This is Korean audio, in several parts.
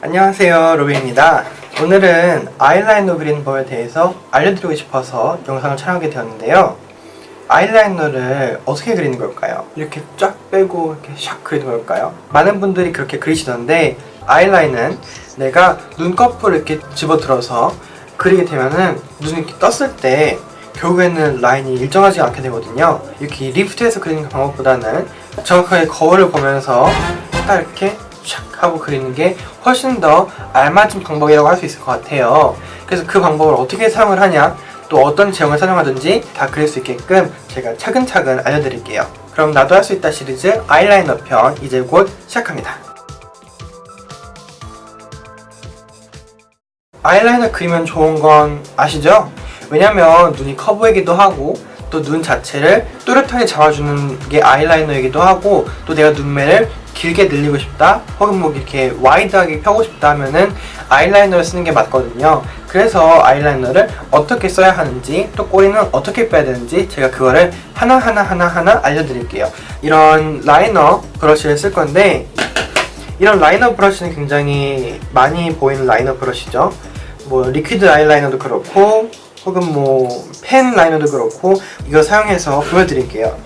안녕하세요, 로비입니다. 오늘은 아이라이너 그리는 법에 대해서 알려드리고 싶어서 영상을 촬영하게 되었는데요. 아이라이너를 어떻게 그리는 걸까요? 이렇게 쫙 빼고 이렇게 샥 그리는 걸까요? 많은 분들이 그렇게 그리시던데, 아이라인은 내가 눈꺼풀을 이렇게 집어들어서 그리게 되면은 눈이 이렇게 떴을 때 결국에는 라인이 일정하지 않게 되거든요. 이렇게 리프트해서 그리는 방법보다는 정확하게 거울을 보면서 딱 이렇게 샥 하고 그리는 게 훨씬 더 알맞은 방법이라고 할 수 있을 것 같아요. 그래서 그 방법을 어떻게 사용을 하냐, 또 어떤 제형을 사용하든지 다 그릴 수 있게끔 제가 차근차근 알려드릴게요. 그럼 나도 할 수 있다 시리즈 아이라이너 편 이제 곧 시작합니다. 아이라이너 그리면 좋은 건 아시죠? 왜냐면 눈이 커 보이기도 하고 또 눈 자체를 또렷하게 잡아주는 게 아이라이너이기도 하고, 또 내가 눈매를 길게 늘리고 싶다 혹은 뭐 이렇게 와이드하게 펴고 싶다 하면은 아이라이너를 쓰는 게 맞거든요. 그래서 아이라이너를 어떻게 써야 하는지, 또 꼬리는 어떻게 빼야 되는지 제가 그거를 하나하나 알려드릴게요. 이런 라이너 브러쉬를 쓸 건데, 이런 라이너 브러쉬는 굉장히 많이 보이는 라이너 브러쉬죠. 뭐 리퀴드 아이라이너도 그렇고 혹은 뭐 펜 라이너도 그렇고, 이거 사용해서 보여드릴게요.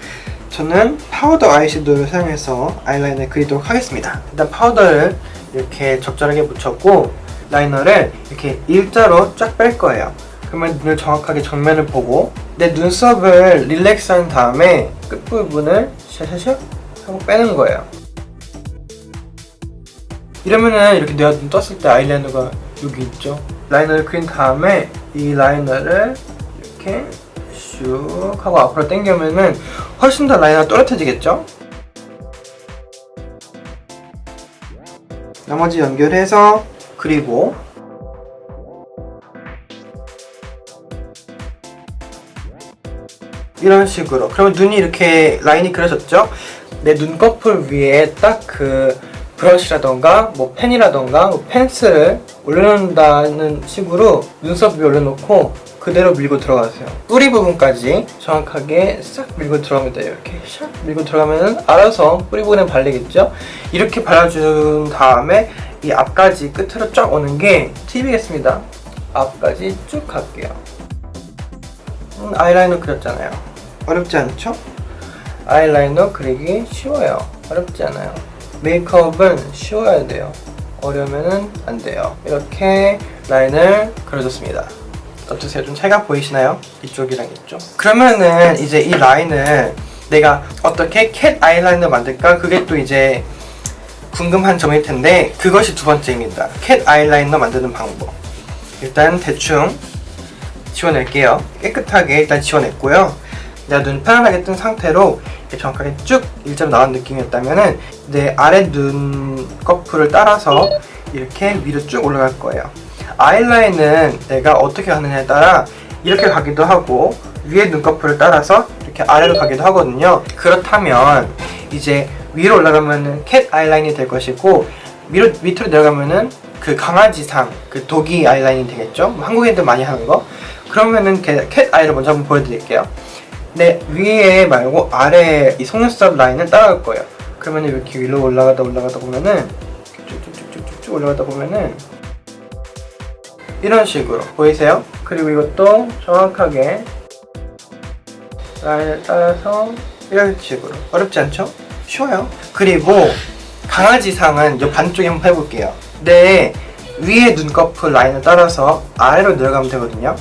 저는 파우더 아이섀도우를 사용해서 아이라인을 그리도록 하겠습니다. 일단 파우더를 이렇게 적절하게 묻혔고 라이너를 이렇게 일자로 쫙 뺄 거예요. 그러면 눈을 정확하게 정면을 보고 내 눈썹을 릴렉스한 다음에 끝부분을 샤샤샥 하고 빼는 거예요. 이러면은 이렇게 내가 눈 떴을 때 아이라이너가 여기 있죠. 라이너를 그린 다음에 이 라이너를 이렇게 슉 하고 앞으로 당기면은 훨씬 더 라이너가 또렷해지겠죠? 나머지 연결해서 그리고 이런 식으로, 그러면 눈이 이렇게 라인이 그려졌죠? 내 눈꺼풀 위에 딱 그 브러쉬라던가 뭐 펜이라던가 뭐 펜슬을 올려놓는다는 식으로 눈썹 위에 올려놓고 그대로 밀고 들어가세요. 뿌리 부분까지 정확하게 싹 밀고 들어갑니다. 이렇게 샥 밀고 들어가면 알아서 뿌리 부분에 발리겠죠? 이렇게 발라준 다음에 이 앞까지 끝으로 쫙 오는 게 팁이겠습니다. 앞까지 쭉 갈게요. 아이라이너 그렸잖아요. 어렵지 않죠? 아이라이너 그리기 쉬워요. 어렵지 않아요. 메이크업은 쉬워야 돼요. 어려우면 안 돼요. 이렇게 라인을 그려줬습니다. 어떠세요? 좀 차이가 보이시나요? 이쪽이랑 이쪽. 그러면은 이제 이 라인을 내가 어떻게 캣 아이라이너 만들까? 그게 또 이제 궁금한 점일 텐데, 그것이 두 번째입니다. 캣 아이라이너 만드는 방법. 일단 대충 지워낼게요. 깨끗하게 일단 지워냈고요. 내가 눈 편안하게 뜬 상태로 이렇게 정확하게 쭉 일자로 나온 느낌이었다면은 내 아래 눈꺼풀을 따라서 이렇게 위로 쭉 올라갈 거예요. 아이라인은 내가 어떻게 하느냐에 따라 이렇게 가기도 하고 위에 눈꺼풀을 따라서 이렇게 아래로 가기도 하거든요. 그렇다면 이제 위로 올라가면은 캣 아이라인이 될 것이고, 밑으로 내려가면은 그 강아지상, 그 도기 아이라인이 되겠죠? 한국인들 많이 하는 거. 그러면은 캣 아이를 먼저 한번 보여드릴게요. 네, 위에 말고 아래 이 속눈썹 라인을 따라갈 거예요. 그러면 이렇게 위로 올라가다 보면은 쭉쭉쭉쭉쭉 올라가다 보면은 이런 식으로 보이세요? 그리고 이것도 정확하게 라인을 따라서 이런 식으로. 어렵지 않죠? 쉬워요. 그리고 강아지상은 이 반쪽에 한번 해볼게요. 내 위에 눈꺼풀 라인을 따라서 아래로 내려가면 되거든요.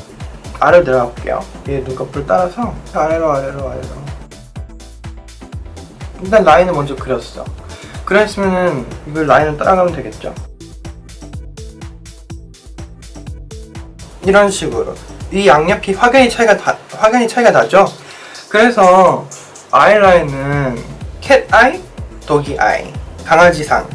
아래로 내려가 볼게요. 위에 눈꺼풀 따라서 아래로. 일단 라인을 먼저 그렸어. 그랬으면은 이걸 라인을 따라가면 되겠죠. 이런 식으로 이 양옆이 확연히 차이가 나죠. 그래서 아이라인은 캣 아이, 도기 아이, 강아지상.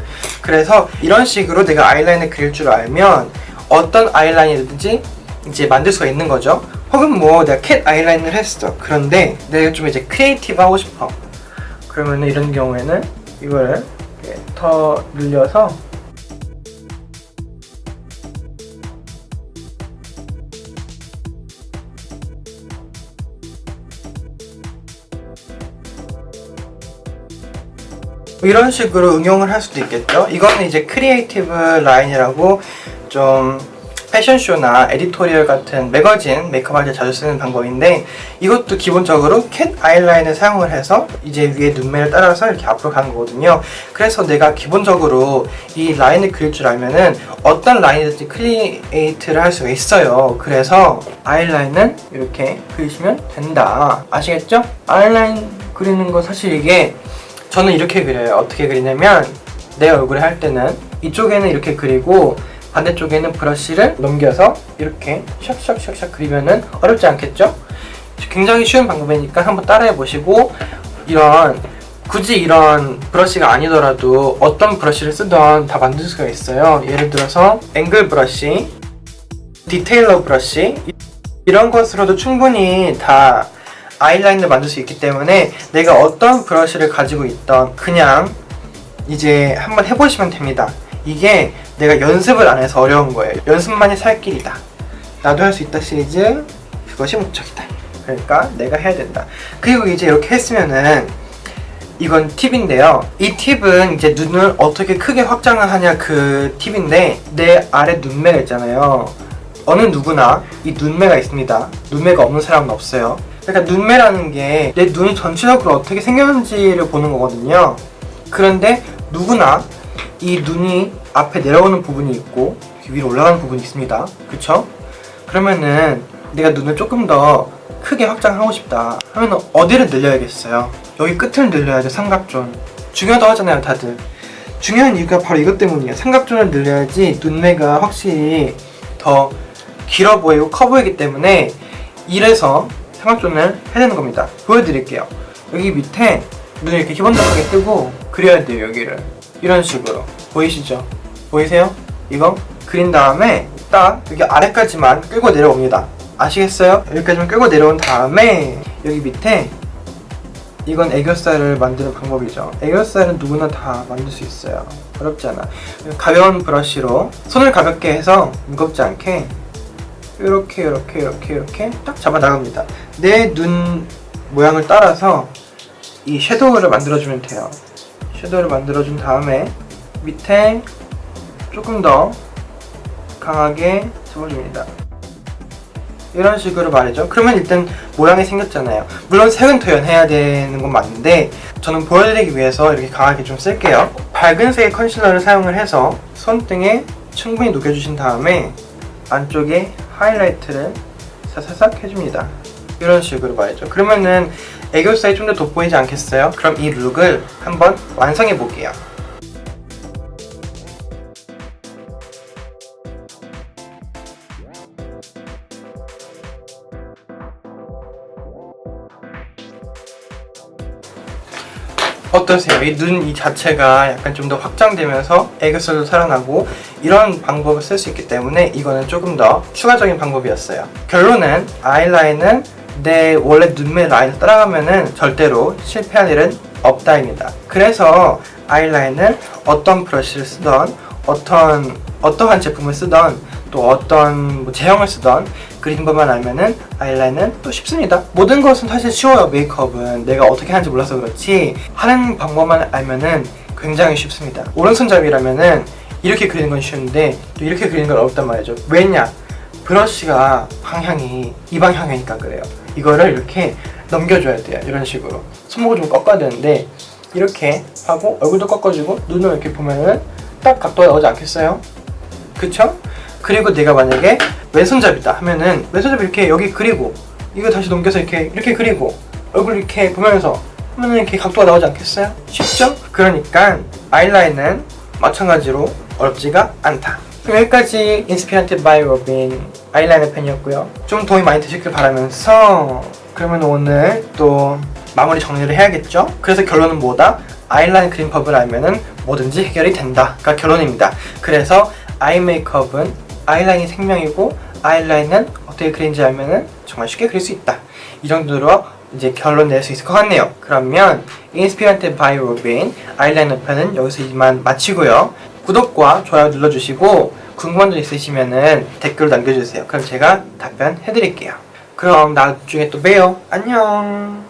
그래서 이런 식으로 내가 아이라인을 그릴 줄 알면 어떤 아이라인이든지 이제 만들 수가 있는 거죠. 혹은 뭐 내가 캣 아이라인을 했어. 그런데 내가 좀 이제 크리에이티브 하고 싶어. 그러면 이런 경우에는 이거를 이렇게 더 늘려서 이런 식으로 응용을 할 수도 있겠죠. 이거는 이제 크리에이티브 라인이라고 좀 패션쇼나 에디토리얼 같은 매거진 메이크업 할 때 자주 쓰는 방법인데, 이것도 기본적으로 캣 아이라인을 사용을 해서 이제 위에 눈매를 따라서 이렇게 앞으로 가는 거거든요. 그래서 내가 기본적으로 이 라인을 그릴 줄 알면은 어떤 라인이든지 크리에이트를 할 수가 있어요. 그래서 아이라인은 이렇게 그리시면 된다. 아시겠죠? 아이라인 그리는 거 사실 이게 저는 이렇게 그려요. 어떻게 그리냐면 내 얼굴에 할 때는 이쪽에는 이렇게 그리고 반대쪽에는 브러쉬를 넘겨서 이렇게 샥샥샥샥 그리면은 어렵지 않겠죠? 굉장히 쉬운 방법이니까 한번 따라해 보시고, 굳이 이런 브러쉬가 아니더라도 어떤 브러쉬를 쓰던 다 만들 수가 있어요. 예를 들어서 앵글 브러쉬, 디테일러 브러쉬, 이런 것으로도 충분히 다 아이라인을 만들 수 있기 때문에 내가 어떤 브러쉬를 가지고 있던 그냥 이제 한번 해보시면 됩니다. 이게 내가 연습을 안 해서 어려운 거예요. 연습만이 살 길이다. 나도 할 수 있다 시리즈, 그것이 목적이다. 그러니까 내가 해야 된다. 그리고 이제 이렇게 했으면은 이건 팁인데요. 이 팁은 이제 눈을 어떻게 크게 확장을 하냐 그 팁인데, 내 아래 눈매가 있잖아요. 어느 누구나 이 눈매가 있습니다. 눈매가 없는 사람은 없어요. 그러니까 눈매라는 게 내 눈이 전체적으로 어떻게 생겼는지를 보는 거거든요. 그런데 누구나 이 눈이 앞에 내려오는 부분이 있고 위로 올라가는 부분이 있습니다. 그쵸? 그러면은 내가 눈을 조금 더 크게 확장하고 싶다 하면 어디를 늘려야겠어요? 여기 끝을 늘려야죠. 삼각존. 중요하다고 하잖아요, 다들. 중요한 이유가 바로 이것 때문이에요. 삼각존을 늘려야지 눈매가 확실히 더 길어 보이고 커 보이기 때문에, 이래서 삼각존을 해야 되는 겁니다. 보여드릴게요. 여기 밑에 눈을 이렇게 기본적하게 뜨고 그려야 돼요. 여기를 이런 식으로. 보이시죠? 보이세요? 이거 그린 다음에 딱 여기 아래까지만 끌고 내려옵니다. 아시겠어요? 여기까지만 끌고 내려온 다음에 여기 밑에, 이건 애교살을 만드는 방법이죠. 애교살은 누구나 다 만들 수 있어요. 어렵지 않아. 가벼운 브러쉬로 손을 가볍게 해서 무겁지 않게 이렇게 딱 잡아 나갑니다. 내 눈 모양을 따라서 이 섀도우를 만들어주면 돼요. 섀도우를 만들어준 다음에 밑에 조금 더 강하게 잡아줍니다. 이런 식으로 말이죠. 그러면 일단 모양이 생겼잖아요. 물론 색은 더 연해야 되는 건 맞는데 저는 보여드리기 위해서 이렇게 강하게 좀 쓸게요. 밝은 색의 컨실러를 사용을 해서 손등에 충분히 녹여주신 다음에 안쪽에 하이라이트를 사사삭 해줍니다. 이런 식으로 말이죠. 그러면은 애교살이 좀 더 돋보이지 않겠어요? 그럼 이 룩을 한번 완성해 볼게요. 어떠세요? 이 눈 자체가 약간 좀 더 확장되면서 애교살도 살아나고 이런 방법을 쓸 수 있기 때문에 이거는 조금 더 추가적인 방법이었어요. 결론은 아이라인은 내 원래 눈매 라인을 따라가면은 절대로 실패할 일은 없다입니다. 그래서 아이라인은 어떤 브러쉬를 쓰던 어떠한 제품을 쓰던 또 어떤 제형을 쓰던 그리는 것만 알면은 아이라인은 또 쉽습니다. 모든 것은 사실 쉬워요. 메이크업은 내가 어떻게 하는지 몰라서 그렇지 하는 방법만 알면은 굉장히 쉽습니다. 오른손잡이라면은 이렇게 그리는 건 쉬운데 또 이렇게 그리는 건 어렵단 말이죠. 왜냐? 브러쉬가 방향이 이 방향이니까 그래요. 이거를 이렇게 넘겨줘야 돼요. 이런 식으로 손목을 좀 꺾어야 되는데 이렇게 하고 얼굴도 꺾어주고 눈을 이렇게 보면은 딱 각도가 나오지 않겠어요? 그쵸? 그리고 내가 만약에 왼손잡이다 하면은 왼손잡이 이렇게 여기 그리고 이거 다시 넘겨서 이렇게 그리고 얼굴 이렇게 보면서 하면은 이렇게 각도가 나오지 않겠어요? 쉽죠? 그러니까 아이라인은 마찬가지로 어렵지가 않다. 그럼 여기까지 인스피란티드 바이 로빈 아이라이너 펜이었고요. 좀 도움이 많이 되셨길 바라면서 그러면 오늘 또 마무리 정리를 해야겠죠? 그래서 결론은 뭐다? 아이라인 그림법을 알면은 뭐든지 해결이 된다가 결론입니다. 그래서 아이 메이크업은 아이라인이 생명이고 아이라인은 어떻게 그리는지 알면은 정말 쉽게 그릴 수 있다. 이 정도로 이제 결론 낼 수 있을 것 같네요. 그러면 인스피란티드 바이 로빈 아이라이너 편은 여기서 이만 마치고요. 구독과 좋아요 눌러주시고 궁금한 점 있으시면은 댓글로 남겨주세요. 그럼 제가 답변해드릴게요. 그럼 나중에 또 봬요. 안녕.